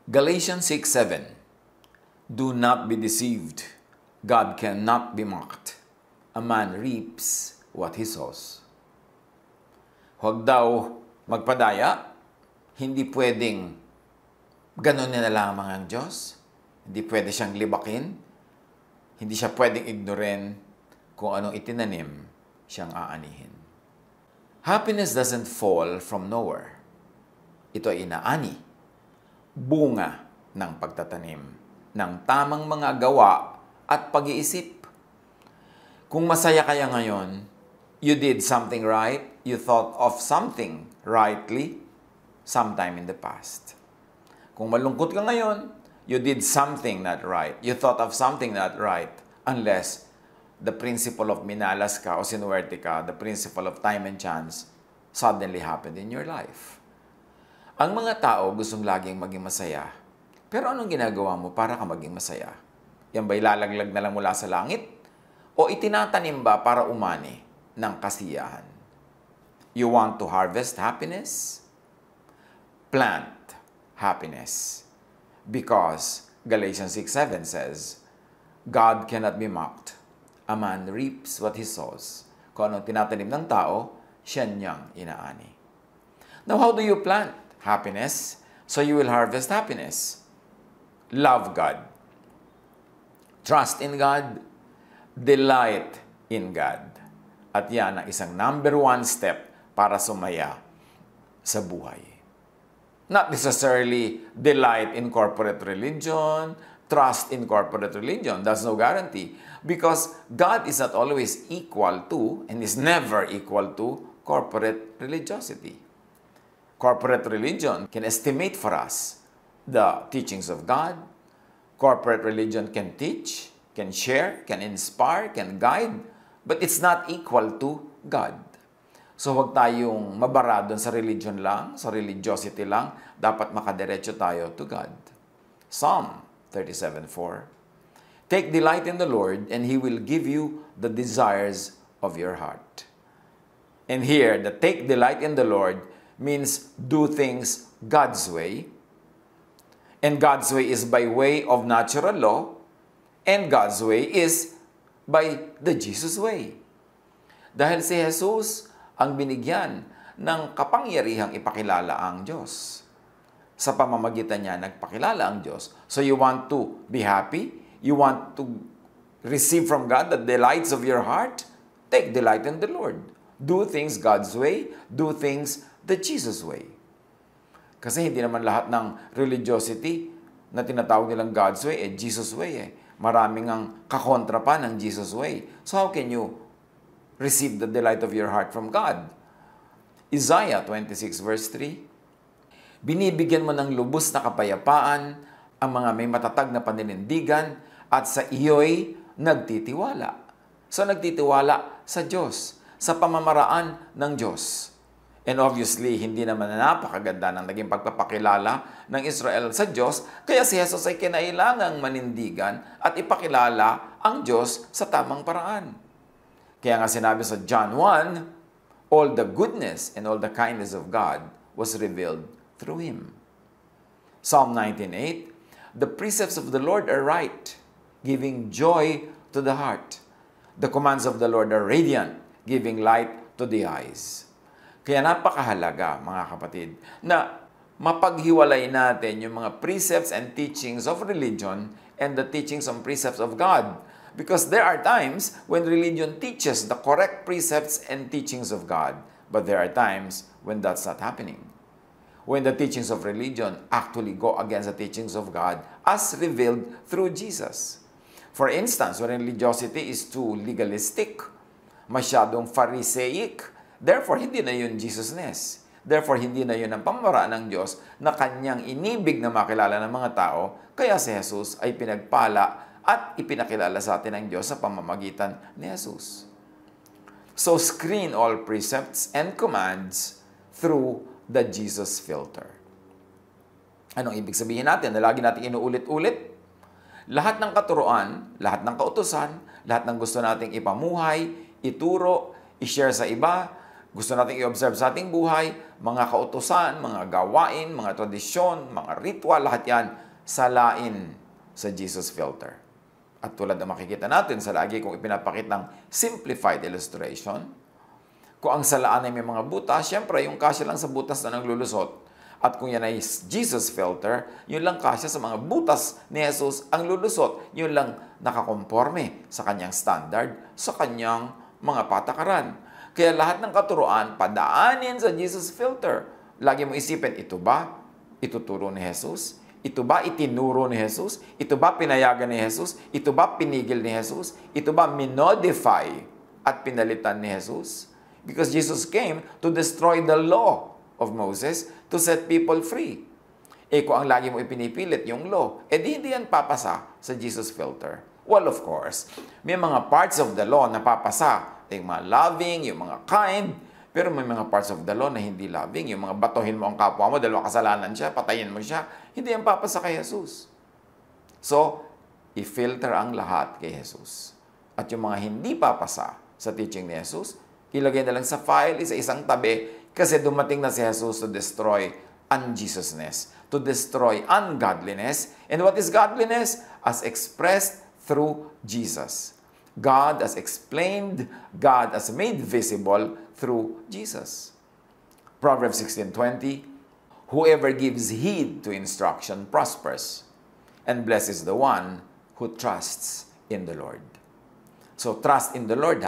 Galatians 6:7. Do not be deceived. God cannot be mocked. A man reaps what he sows. Huwag daw magpadaya. Hindi pwedeng ganun na lamang ang Diyos. Hindi pwede siyang libakin. Hindi siya pwedeng ignorin kung anong itinanim siyang aanihin. Happiness doesn't fall from nowhere. Ito ay inaani, bunga ng pagtatanim, ng tamang mga gawa at pag-iisip. Kung masaya kaya ngayon, you did something right, you thought of something rightly sometime in the past. Kung malungkot ka ngayon, you did something not right, you thought of something not right, unless the principle of minalas ka o sinuwerte ka, the principle of time and chance, suddenly happened in your life. Ang mga tao gustong laging maging masaya. Pero anong ginagawa mo para ka maging masaya? Yan ba ilalaglag na lang mula sa langit? O itinatanim ba para umani ng kasiyahan? You want to harvest happiness? Plant happiness. Because Galatians 6:7 says, God cannot be mocked. A man reaps what he sows. Kung anong tinatanim ng tao, siya niyang inaani. Now, how do you plant happiness? So you will harvest happiness. Love God. Trust in God. Delight in God. At yan ang isang number one step para sumaya sa buhay. Not necessarily delight in corporate religion, trust in corporate religion. That's no guarantee. Because God is not always equal to and is never equal to corporate religiosity. Corporate religion can estimate for us the teachings of God. Corporate religion can teach, can share, can inspire, can guide, but it's not equal to God. So huwag tayong mabara doon sa religion lang, sa religiosity lang, dapat makadiretso tayo to God. Psalm 37:4. Take delight in the Lord, and He will give you the desires of your heart. And here, the take delight in the Lord means do things God's way. And God's way is by way of natural law. And God's way is by the Jesus way. Dahil si Jesus ang binigyan ng kapangyarihang ipakilala ang Diyos. Sa pamamagitan niya, nagpakilala ang Diyos. So you want to be happy? You want to receive from God the delights of your heart? Take delight in the Lord. Do things God's way. Do things the Jesus way. Kasi hindi naman lahat ng religiosity na tinatawag nilang God's way, Jesus way. Maraming ang kakontra pa ng Jesus way. So how can you receive the delight of your heart from God? Isaiah 26 verse 3. Binibigyan mo ng lubos na kapayapaan ang mga may matatag na paninindigan at sa iyo'y nagtitiwala. So nagtitiwala sa Diyos, sa pamamaraan ng Diyos. And obviously, hindi naman napakaganda ng naging pagpapakilala ng Israel sa Diyos, kaya si Jesus ay kinailangang manindigan at ipakilala ang Diyos sa tamang paraan. Kaya nga sinabi sa John 1, all the goodness and all the kindness of God was revealed through Him. Psalm 19:8, the precepts of the Lord are right, giving joy to the heart. The commands of the Lord are radiant, giving light to the eyes. Kaya napakahalaga, mga kapatid, na mapaghiwalay natin yung mga precepts and teachings of religion and the teachings and precepts of God. Because there are times when religion teaches the correct precepts and teachings of God, but there are times when that's not happening. When the teachings of religion actually go against the teachings of God as revealed through Jesus. For instance, when religiosity is too legalistic, masyadong Pharisaic, therefore, hindi na yun Jesusness. Therefore, hindi na yun ang pamamaraan ng Diyos na kanyang inibig na makilala ng mga tao, kaya si Jesus ay pinagpala at ipinakilala sa atin ng Diyos sa pamamagitan ni Jesus. So, screen all precepts and commands through the Jesus filter. Anong ibig sabihin natin na lagi natin inuulit-ulit? Lahat ng katuruan, lahat ng kautusan, lahat ng gusto nating ipamuhay, ituro, i-share sa iba, Gusto nating i-observe sa ating buhay, mga kautusan, mga gawain, mga tradisyon, mga ritual, lahat yan, salain sa Jesus filter. At tulad na makikita natin sa lagi kong ipinapakitang simplified illustration, kung ang salaan ay may mga butas, syempre yung kasya lang sa butas na naglulusot. At kung yan ay Jesus filter, yun lang kasya sa mga butas ni Jesus ang lulusot. Yun lang nakakonforme sa kanyang standard, sa kanyang mga patakaran. Kaya lahat ng katuruan, padaanin sa Jesus filter. Lagi mo isipin, ito ba ituturo ni Jesus? Ito ba itinuro ni Jesus? Ito ba pinayagan ni Jesus? Ito ba pinigil ni Jesus? Ito ba minodify at pinalitan ni Jesus? Because Jesus came to destroy the law of Moses to set people free. Kung ang lagi mo ipinipilit yung law, di hindi yan papasa sa Jesus filter. Well, of course, may mga parts of the law na papasa. Yung mga loving, yung mga kind, pero may mga parts of the law na hindi loving. Yung mga batuhin mo ang kapwa mo, dalawa kasalanan siya, patayin mo siya, hindi yan papasa kay Jesus. So, i-filter ang lahat kay Jesus. At yung mga hindi papasa sa teaching ni Jesus, ilagay na lang sa file, isa-isang tabi, kasi dumating na si Jesus to destroy unjesusness, to destroy ungodliness. And what is godliness? As expressed through Jesus. God as explained, God as made visible through Jesus. Proverbs 16:20, whoever gives heed to instruction prospers, and blessed is the one who trusts in the Lord. So trust in the Lord,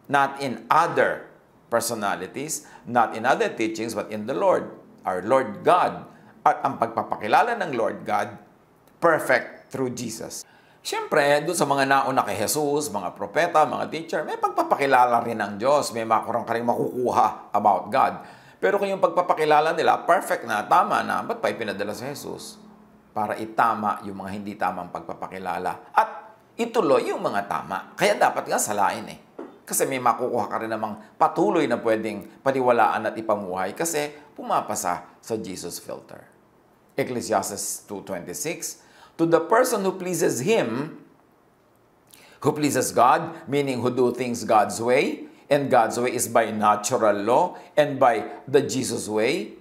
not in other personalities, not in other teachings, but in the Lord, our Lord God. At ang pagpapakilala ng Lord God, perfect through Jesus. Siyempre, doon sa mga nauna kay Jesus, mga propeta, mga teacher, may pagpapakilala rin ng Diyos. May makurang ka rin makukuha about God. Pero kung yung pagpapakilala nila, perfect na, tama na, ba't pa ipinadala sa Jesus? Para itama yung mga hindi tamang pagpapakilala. At ituloy yung mga tama. Kaya dapat nga salain Kasi may makukuha ka rin namang patuloy na pwedeng paniwalaan at ipamuhay kasi pumapasa sa Jesus filter. Ecclesiastes 2:26, to the person who pleases Him, who pleases God, meaning who do things God's way, and God's way is by natural law, and by the Jesus way,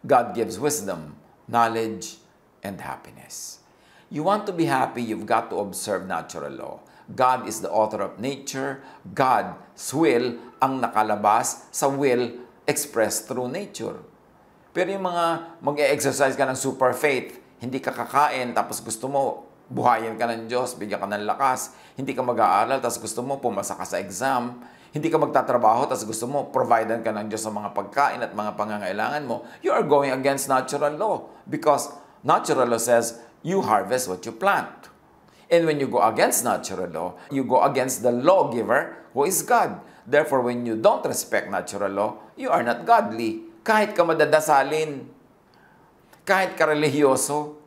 God gives wisdom, knowledge, and happiness. You want to be happy, you've got to observe natural law. God is the author of nature. God's will ang nakalabas sa will expressed through nature. Pero yung mga mag-e-exercise ka ng super faith, hindi ka kakain, tapos gusto mo buhayin ka ng Diyos, bigyan ka ng lakas, hindi ka mag-aaral, tapos gusto mo pumasa ka sa exam, hindi ka magtatrabaho, tapos gusto mo providean ka ng Diyos sa mga pagkain at mga pangangailangan mo, you are going against natural law. Because natural law says, you harvest what you plant. And when you go against natural law, you go against the lawgiver who is God. Therefore, when you don't respect natural law, you are not godly. Kahit ka madadasalin, kahit ka religyoso,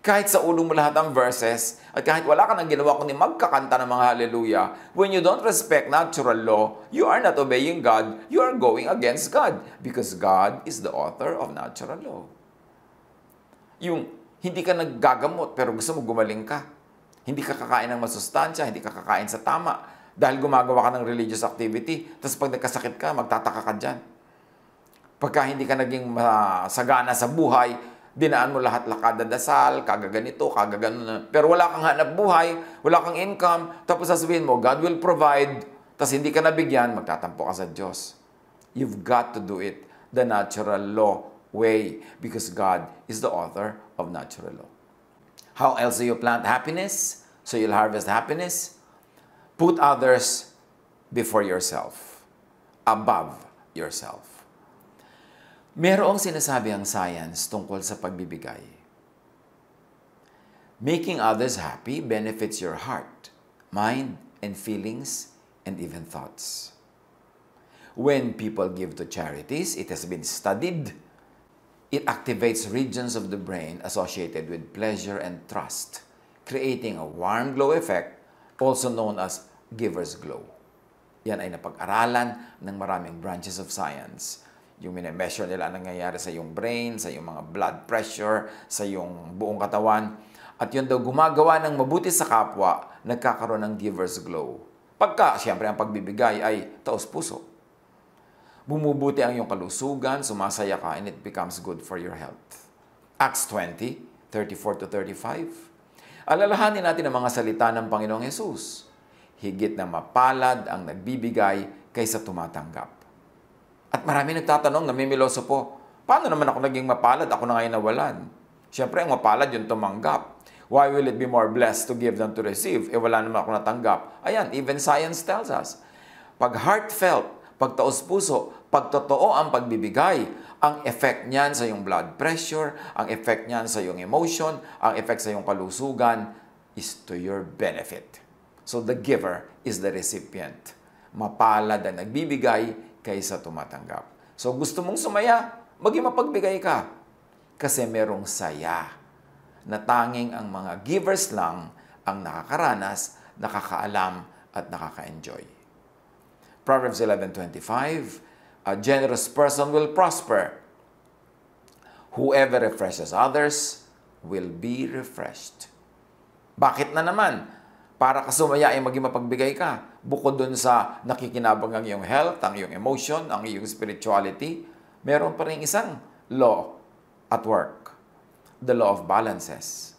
kahit sa ulo mo lahat ang verses, at kahit wala ka nang ginawa kundi magkakanta ng mga hallelujah, when you don't respect natural law, you are not obeying God, you are going against God. Because God is the author of natural law. Yung hindi ka naggagamot pero gusto mo gumaling ka. Hindi ka kakain ng masustansya, hindi ka kakain sa tama. Dahil gumagawa ka ng religious activity, tapos pag nagkasakit ka, magtataka ka dyan. Pagka hindi ka naging masagana sa buhay, dinaan mo lahat lakadadasal, kagaganito, kagaganon. Pero wala kang hanap buhay, wala kang income, tapos sasabihin mo, God will provide, tapos hindi ka nabigyan, magtatampo ka sa Diyos. You've got to do it the natural law way because God is the author of natural law. How else do you plant happiness? So you'll harvest happiness. Put others before yourself, above yourself. Merong sinasabi ang science tungkol sa pagbibigay. Making others happy benefits your heart, mind, and feelings, and even thoughts. When people give to charities, it has been studied, it activates regions of the brain associated with pleasure and trust, creating a warm glow effect, also known as giver's glow. Yan ay napag-aralan ng maraming branches of science. Yung mine-measure nila ang nangyayari sa iyong brain, sa iyong mga blood pressure, sa iyong buong katawan. At yun daw gumagawa ng mabuti sa kapwa, nagkakaroon ng giver's glow. Pagka, siyempre, ang pagbibigay ay taos-puso. Bumubuti ang iyong kalusugan, sumasaya ka, and it becomes good for your health. Acts 20:34-35. Alalahanin natin ang mga salita ng Panginoong Hesus. Higit na mapalad ang nagbibigay kaysa tumatanggap. At marami nagtatanong, namimiloso po, paano naman ako naging mapalad? Ako na ngayon nawalan. Siyempre, ang mapalad yung tumanggap. Why will it be more blessed to give than to receive? Wala naman ako natanggap. Ayan, even science tells us. Pag heartfelt, pag taos puso, pag totoo ang pagbibigay, ang effect niyan sa iyong blood pressure, ang effect niyan sa iyong emotion, ang effect sa iyong kalusugan is to your benefit. So the giver is the recipient. Mapalad ang nagbibigay kaysa tumatanggap. So gusto mong sumaya, maging mapagbigay ka. Kasi merong saya na tanging ang mga givers lang ang nakakaranas, nakakaalam at nakaka-enjoy. Proverbs 11:25, a generous person will prosper. Whoever refreshes others will be refreshed. Bakit na naman? Para ka sumaya ay maging mapagbigay ka. Bukod dun sa nakikinabang ang iyong health, ang iyong emotion, ang iyong spirituality, meron pa rin isang law at work. The law of balances.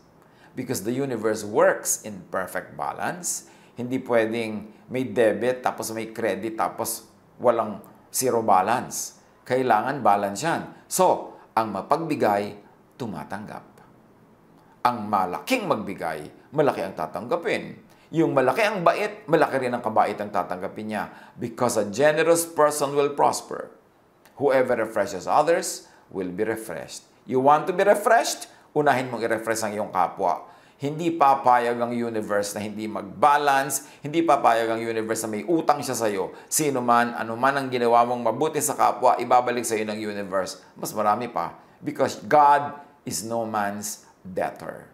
Because the universe works in perfect balance. Hindi pwedeng may debit, tapos may credit, tapos walang zero balance. Kailangan balance yan. So, ang mapagbigay, tumatanggap. Ang malaking magbigay, malaki ang tatanggapin. Yung malaki ang bait, malaki rin ang kabait ang tatanggapin niya. Because a generous person will prosper. Whoever refreshes others will be refreshed. You want to be refreshed? Unahin mong i-refresh ang iyong kapwa. Hindi papayag ang universe na hindi mag-balance, hindi papayag ang universe na may utang siya sa iyo. Sino man, ano man ang ginawa mong mabuti sa kapwa, ibabalik sa iyo ng universe. Mas marami pa. Because God is no man's debtor.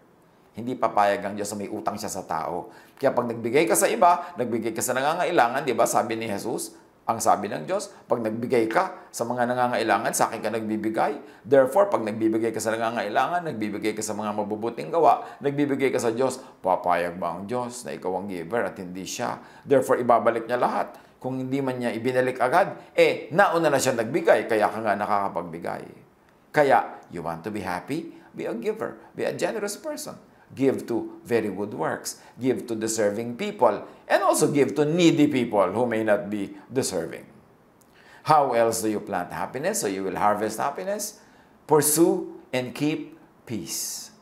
Hindi papayag ang Diyos na may utang siya sa tao. Kaya pag nagbigay ka sa iba, nagbigay ka sa nangangailangan, di ba? Sabi ni Jesus, ang sabi ng Diyos, pag nagbigay ka sa mga nangangailangan, sa akin ka nagbibigay. Therefore, pag nagbibigay ka sa nangangailangan, nagbibigay ka sa mga mabubuting gawa, nagbibigay ka sa Diyos, papayag ba ang Diyos na ikaw ang giver at hindi siya? Therefore, ibabalik niya lahat. Kung hindi man niya ibinalik agad, nauna na siya nagbigay, kaya ka nga nakakapagbigay. Kaya, you want to be happy? Be a giver. Be a generous person. Give to very good works. Give to deserving people. And also give to needy people who may not be deserving. How else do you plant happiness so you will harvest happiness? Pursue and keep peace.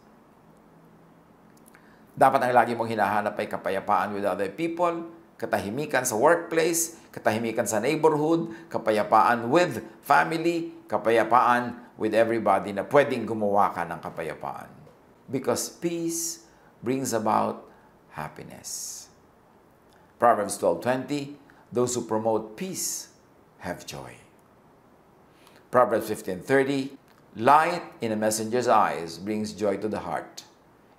Dapat ang lagi mong hinahanap ay kapayapaan with other people, katahimikan sa workplace, katahimikan sa neighborhood, kapayapaan with family, kapayapaan with everybody na pwedeng gumawa ka ng kapayapaan. Because peace brings about happiness. Proverbs 12:20, those who promote peace have joy. Proverbs 15:30, light in a messenger's eyes brings joy to the heart,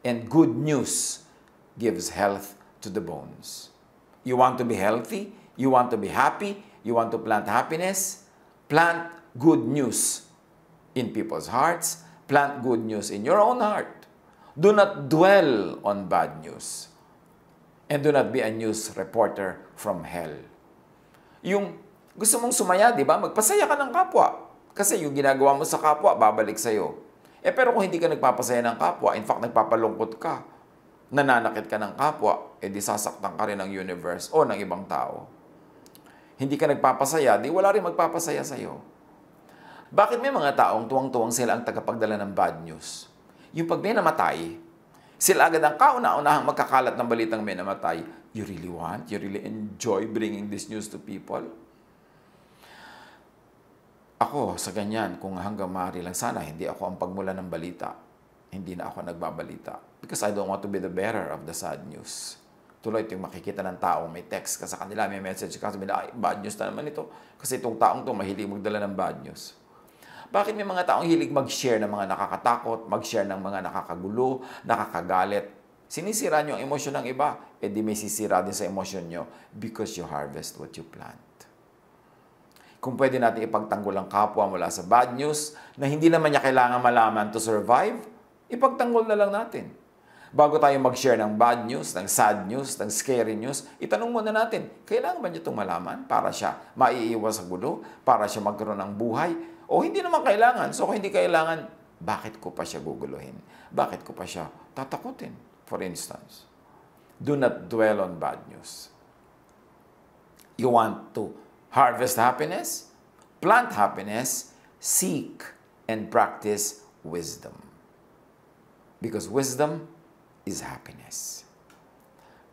and good news gives health to the bones. You want to be healthy? You want to be happy? You want to plant happiness? Plant good news in people's hearts. Plant good news in your own heart. Do not dwell on bad news. And do not be a news reporter from hell. Yung gusto mong sumaya, di ba? Magpasaya ka ng kapwa. Kasi yung ginagawa mo sa kapwa, babalik sa'yo. Pero kung hindi ka nagpapasaya ng kapwa, in fact, nagpapalungkot ka, nananakit ka ng kapwa, di sasaktan ka rin ng universe o ng ibang tao. Hindi ka nagpapasaya, di wala rin magpapasaya sa'yo. Bakit may mga taong tuwang-tuwang sila ang tagapagdala ng bad news? Yung pag may namatay, sila agad ang kauna-unahang magkakalat ng balitang may namatay. You really enjoy bringing this news to people? Ako, sa ganyan, kung hanggang maaari lang sana, hindi ako ang pagmula ng balita. Hindi na ako nagbabalita. Because I don't want to be the bearer of the sad news. Tuloy ito yung makikita ng tao, may text ka sa kanila, may message ka, sabi na, ay, bad news na naman ito. Kasi itong taong to mahilig magdala ng bad news. Bakit may mga taong hilig mag-share ng mga nakakatakot, mag-share ng mga nakakagulo, nakakagalit? Sinisira nyo ang emosyon ng iba, di may sisira din sa emosyon nyo because you harvest what you plant. Kung pwede natin ipagtanggol ang kapwa mula sa bad news na hindi naman niya kailangan malaman to survive, ipagtanggol na lang natin. Bago tayo mag-share ng bad news, ng sad news, ng scary news, itanong muna natin, kailangan ba niya itong malaman para siya maiiwas sa gulo, para siya magkaroon ng buhay? O hindi naman kailangan. So kung hindi kailangan, bakit ko pa siya guguluhin? Bakit ko pa siya tatakutin? For instance, do not dwell on bad news. You want to harvest happiness? Plant happiness, seek and practice wisdom. Because wisdom is happiness.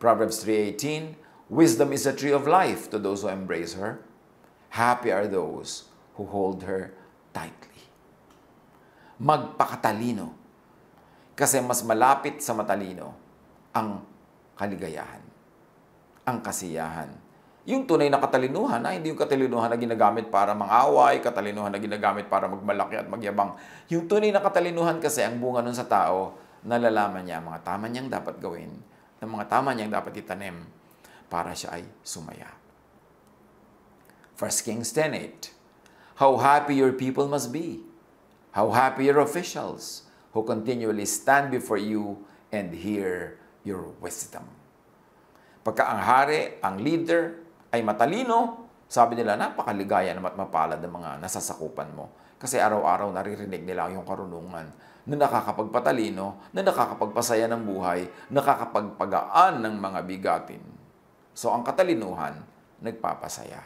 Proverbs 3:18, wisdom is a tree of life to those who embrace her. Happy are those who hold her tightly. Magpakatalino. Kasi mas malapit sa matalino ang kaligayahan, ang kasiyahan. Yung tunay na katalinuhan, hindi yung katalinuhan na ginagamit para mangaway, katalinuhan na ginagamit para magmalaki at magyabang. Yung tunay na katalinuhan kasi, ang bunga nun sa tao, nalalaman niya ang mga tama niyang dapat gawin, ang mga tama niyang dapat itanim para siya ay sumaya. 1 Kings 10:8, how happy your people must be, how happy your officials who continually stand before you and hear your wisdom. Pagka ang hari, ang leader, ay matalino, sabi nila, napakaligaya naman at mapalad ng mga nasasakupan mo. Kasi araw-araw naririnig nila yung karunungan na nakakapagpatalino, na nakakapagpasaya ng buhay, nakakapagpagaan ng mga bigatin. So, ang katalinuhan, nagpapasaya.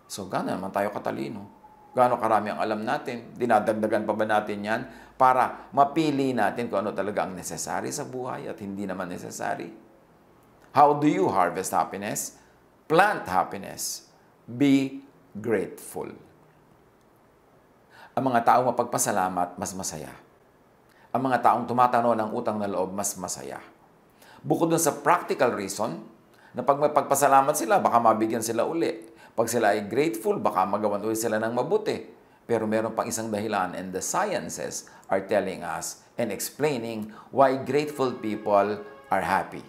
So, gaano naman tayo katalino? Gaano karami ang alam natin? Dinadagdagan pa ba natin yan para mapili natin kung ano talaga ang necessary sa buhay at hindi naman necessary? How do you harvest happiness? Plant happiness. Be grateful. Ang mga taong mapagpasalamat, mas masaya. Ang mga taong tumatanaw ng utang na loob, mas masaya. Bukod dun sa practical reason, na pag may pagpasalamat sila, baka mabigyan sila uli. Pag sila ay grateful, baka magawan uli sila ng mabuti. Pero meron pang isang dahilan, and the sciences are telling us and explaining why grateful people are happy.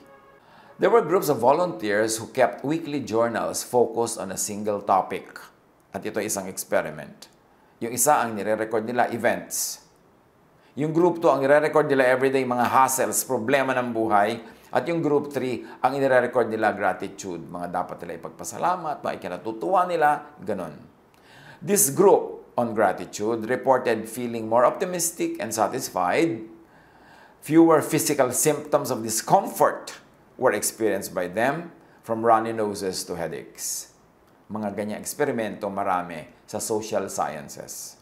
There were groups of volunteers who kept weekly journals focused on a single topic. At ito ay isang experiment. Yung isa, ang nire-record nila, events. Yung group 2, ang nire-record nila everyday, mga hassles, problema ng buhay. At yung group 3, ang nire-record nila, gratitude. Mga dapat nila ipagpasalamat, mga ikinatutuwa nila, ganon. This group on gratitude reported feeling more optimistic and satisfied. Fewer physical symptoms of discomfort were experienced by them, from runny noses to headaches. Mga ganyang eksperimento marami sa social sciences,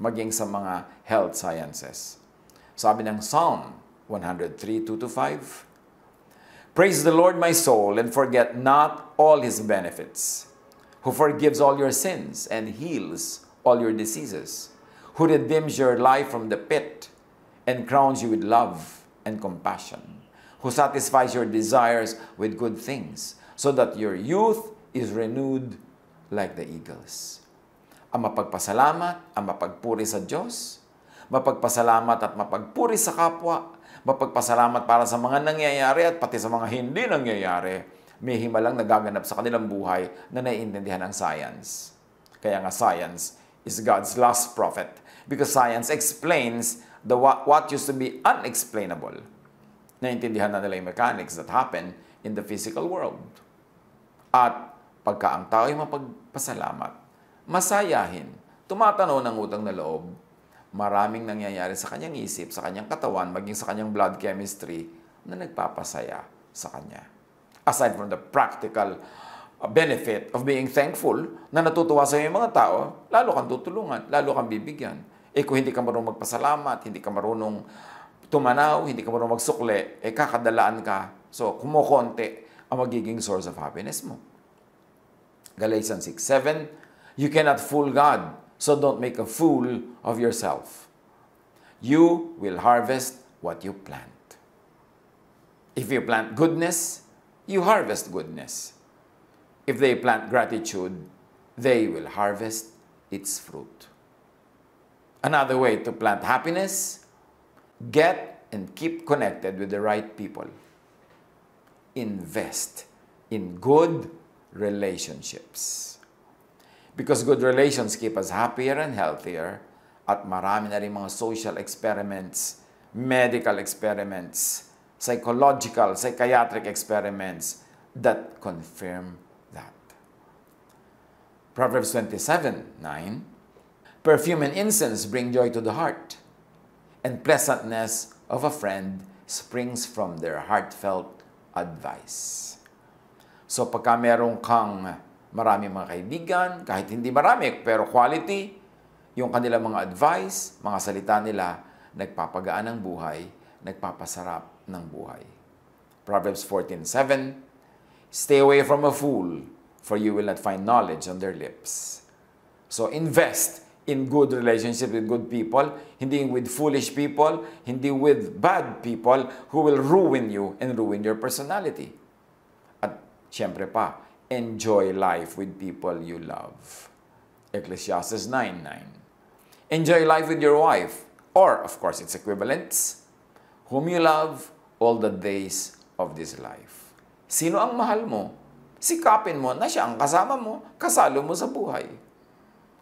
maging sa mga health sciences. Sabi ng Psalm 103:2-5, praise the Lord, my soul, and forget not all His benefits, who forgives all your sins and heals all your diseases, who redeems your life from the pit and crowns you with love and compassion, who satisfies your desires with good things, so that your youth is renewed like the eagles. Ang mapagpasalamat, ang mapagpuri sa Diyos, mapagpasalamat at mapagpuri sa kapwa, mapagpasalamat para sa mga nangyayari at pati sa mga hindi nangyayari, may himalang nagaganap sa kanilang buhay na naiintindihan ng science. Kaya nga science is God's last prophet, because science explains what used to be unexplainable. Naintindihan na nila yung mechanics that happen in the physical world. At pagka ang tao ay mapagpasalamat, masayahin, tumatanaw ng utang na loob, maraming nangyayari sa kanyang isip, sa kanyang katawan, maging sa kanyang blood chemistry na nagpapasaya sa kanya. Aside from the practical benefit of being thankful, na natutuwa sa iyo yung mga tao, lalo kang tutulungan, lalo kang bibigyan. Kung hindi ka marunong magpasalamat, hindi ka marunong tumanaw, hindi ka marunong magsukli, kakadalaan ka. So, kumukonti ang magiging source of happiness mo. Galatians 6:7, you cannot fool God, so don't make a fool of yourself. You will harvest what you plant. If you plant goodness, you harvest goodness. If they plant gratitude, they will harvest its fruit. Another way to plant happiness, get and keep connected with the right people. Invest in good relationships. Because good relations keep us happier and healthier, at marami na rin mga social experiments, medical experiments, psychological, psychiatric experiments that confirm that. Proverbs 27:9, perfume and incense bring joy to the heart, and pleasantness of a friend springs from their heartfelt advice. So pagka meron kang marami mga kaibigan, kahit hindi marami, pero quality, yung kanilang mga advice, mga salita nila, nagpapagaan ng buhay, nagpapasarap ng buhay. Proverbs 14:7, stay away from a fool, for you will not find knowledge on their lips. So invest in good relationship with good people, hindi with foolish people, hindi with bad people who will ruin you and ruin your personality. At syempre pa, enjoy life with people you love. Ecclesiastes 9:9. Enjoy life with your wife, or of course its equivalents, whom you love all the days of this life. Sino ang mahal mo? Sikapin mo na siya ang kasama mo, kasalo mo sa buhay.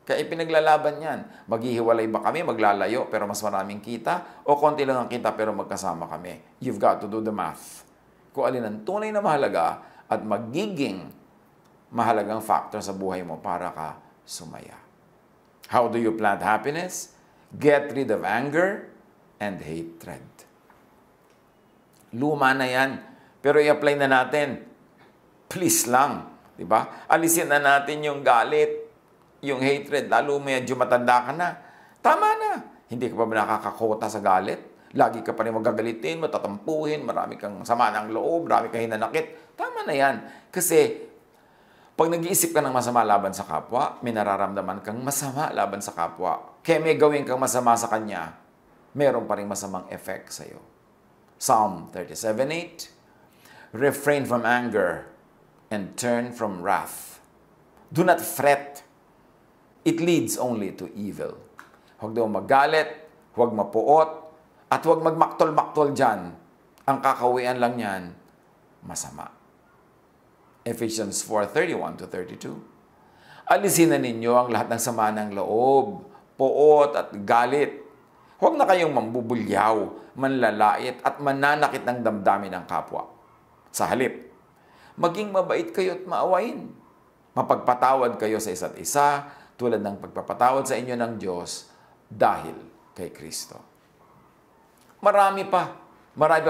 Kaya ipinaglalaban yan. Maghihiwalay ba kami, maglalayo, pero mas maraming kita? O konti lang ang kita, pero magkasama kami? You've got to do the math. Kung alin ang tunay na mahalaga at magiging mahalagang factor sa buhay mo para ka sumaya. How do you plant happiness? Get rid of anger and hatred. Luma na yan, pero i-apply na natin. Please lang, di ba? Alisin na natin yung galit, yung hatred, lalo medyo matanda ka na. Tama na. Hindi ka pa ba nakakakota sa galit? Lagi ka pa rin magagalitin, matatampuhin, marami kang sama ng loob, marami kang hinanakit. Tama na yan. Kasi, pag nag-iisip ka ng masama laban sa kapwa, may nararamdaman kang masama laban sa kapwa. Kaya may gawin kang masama sa kanya, meron pa rin masamang effect sa'yo. Psalm 37:8, refrain from anger and turn from wrath. Do not fret. It leads only to evil. Huwag daw magalit, huwag mapuot, at huwag magmaktol-maktol dyan. Ang kakawian lang yan, masama. Ephesians 4:31-32. Alisin na ninyo ang lahat ng sama ng loob, puot at galit. Huwag na kayong mambubulyaw, manlalait at mananakit ng damdamin ng kapwa. Sa halip, maging mabait kayo at maawain. Mapagpatawad kayo sa isa't isa, tulad ng pagpapatawad sa inyo ng Diyos dahil kay Kristo. Marami pa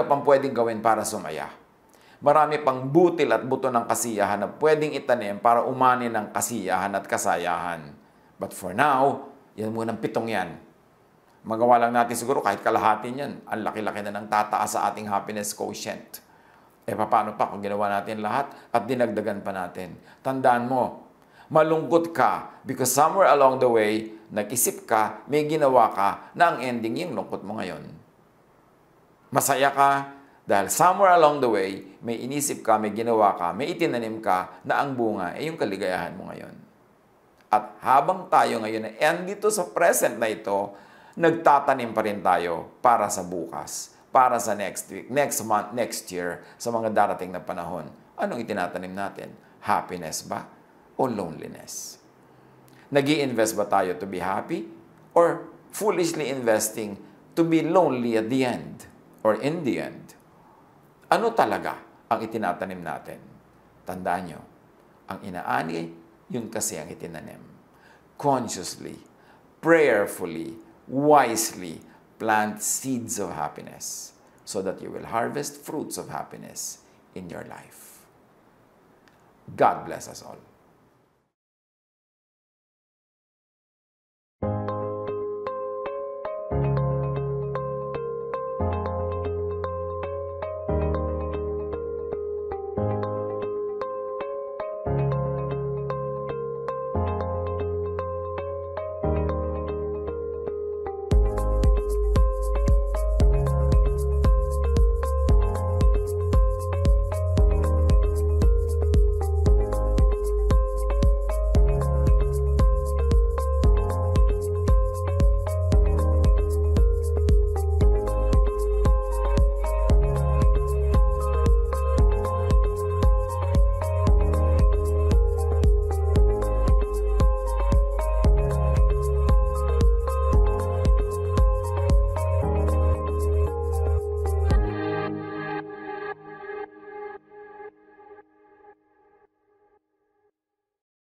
pang pwedeng gawin para sumaya. Marami pang butil at buto ng kasiyahan na pwedeng itanim para umani ng kasiyahan at kasayahan. But for now, yan munang 7 yan. Magawa lang natin siguro kahit kalahati yan. Ang laki-laki na ng tataas sa ating happiness quotient. Paano pa kung ginawa natin lahat at dinagdagan pa natin? Tandaan mo, malungkot ka because somewhere along the way, nag-isip ka, may ginawa ka na ang ending yung lungkot mo ngayon. Masaya ka dahil somewhere along the way, may inisip ka, may ginawa ka, may itinanim ka na ang bunga ay yung kaligayahan mo ngayon. At habang tayo ngayon ay dito sa present na ito, nagtatanim pa rin tayo para sa bukas, para sa next week, next month, next year, sa mga darating na panahon. Anong itinatanim natin? Happiness ba? O loneliness? Nag-i-invest ba tayo to be happy? Or foolishly investing to be lonely at the end? Or in the end? Ano talaga ang itinatanim natin? Tandaan nyo, ang inaani, yun kasi ang itinanim. Consciously, prayerfully, wisely, plant seeds of happiness so that you will harvest fruits of happiness in your life. God bless us all.